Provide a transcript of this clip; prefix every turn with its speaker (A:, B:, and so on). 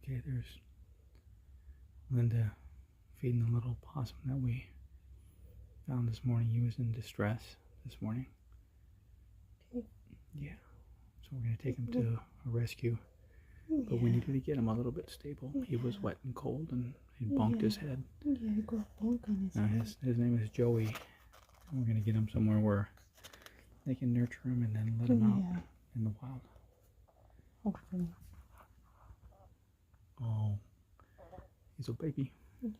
A: Okay, there's Linda feeding the little possum that we found this morning. He was in distress this morning.
B: Okay.
A: Yeah. So we're going to take him to a rescue. But we needed to get him a little bit stable. He was wet and cold and he bumped his head.
B: Yeah, he got a bonk on his head.
A: His name is Joey. And we're going to get him somewhere where they can nurture him and then let him out in the wild.
B: Hopefully.
A: Oh, he's a baby.
B: Yeah.